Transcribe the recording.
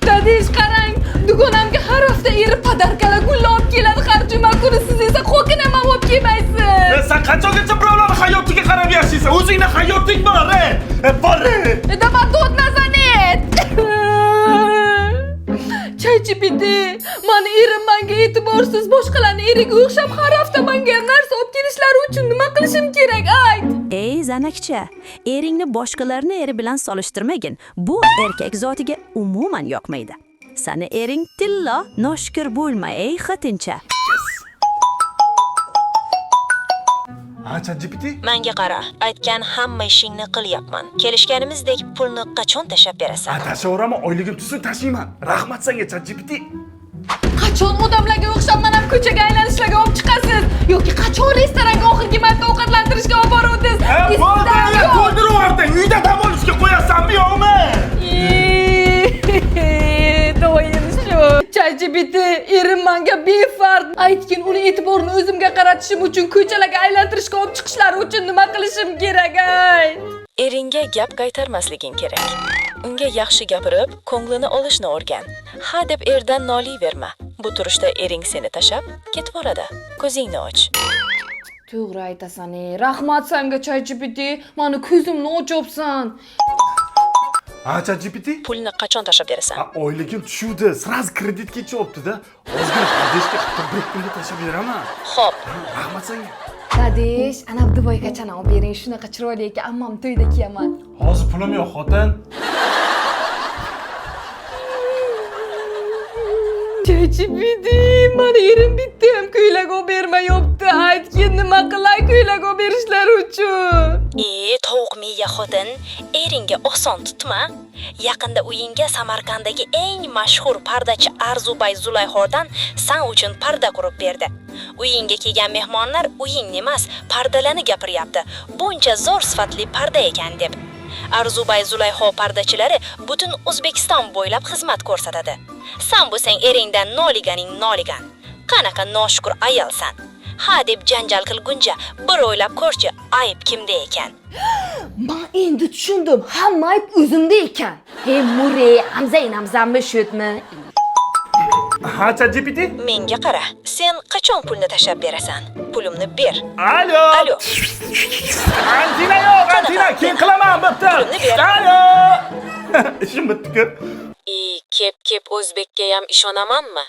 Dadish qarang, dugonamga har hafta eri podarkalar gullar olib keladi har juma kuni. Siz esa qo'kinama olib kelmaysiz. Sen qachongacha birovlarning hayotiga qarab yashaysan? O'zingning hayoting bor, bor. Damat o'tnazanet. Chaychi biti, mani erim menga e'tiborsiz boshqalarning eriga o'xshab har hafta menga narsa olib kelishlari uchun nima qilishim kerak? Ayt. Ey Zanakcha, eringni boshqalarning eri bilan solishtirmagin. Bu erkak zotiga umuman yoqmaydi. Sani ering tillo, noshukr bo'lma ey xotincha. ChatGPT? Menga qara, aytgan hamma ishingni qilyapman. Kelishganimizdek pulni qachon tashab berasan? Tashaveraman, oyligim tushsa tashiyman. Rahmat senga ChatGPT. Qachon odamlarga o'xshab mana ko'chaga aylanishlarga olib chiqasiz yoki qachon restoranga oxirgi marta ovqatlantirishga olib boruvdingiz? Bo'ldi, to'ldirib uyda dam olishga qo'yasanmi yo'qmi? Do'yin shu. ChatGPT erim menga befard aytgin, uni e'tiborini o'zimga qaratishim uchun ko'chalarga aylantirishga olib chiqishlari uchun nima qilishim kerak? Eringga gap qaytarmasliging kerak. Unga yaxshi gapirib, ko'nglini olishni o'rgan. Ha deb erdan noliyverma. Bu turishda ering seni tashab ketib boradi. Ko'zingni och. To'g'ri aytasan. Rahmat senga ChatGPT, meni ko'zimni ochibsan. ChatGPT? Pulni qachon tashab berasan? Oyligim tushuvdi, sraz kreditga ichibdi-da. Ozgina podeshga bir pulga tashab beraman. Xo'p, Rahmat senga. Dadish, ana Dubayga qachon olib bering, shunaqa chiroyli ekan, ammam to'yda kiyaman. Hozir pulim yo'q, xotin. ChatGPT, meni erim bitta ham ko'ylak olib bermayapti. Aytgin, nima qilay ko'ylak olib berishlari uchun? tovuq miya xotin, eringga oson tutma. Yaqinda uyingga Samarqanddagi eng mashhur pardachi Arzubay Zulayxodan sen uchun parda qurib berdi. Uyingga kelgan mehmonlar uyingni emas, pardalarni gapiryapti. Buncha zo'r sifatli parda ekan deb. Arzubay Zulayxo pardachilari butun O'zbekiston bo'ylab xizmat ko'rsatadi. Sen bu sen eringdan noligan. Qanaqa noshukr ayolsan. Ha deb janjal qilguncha bir o'ylab ko'rchi, ayb kimda ekan. Men endi tushundim, hamma ayb o'zimda ekan. Hey Mure, amzaynamzammi shutmi? ChatGPT? Menga qara, sen qachon pulni tashab berasan? Pulimni ber. Alo. Antina yo'q, Antina, keyin qilaman bitta. Pulimni ber. Alo. Ishim bitdi-ku. Kep o'zbekka ham ishonamanmi?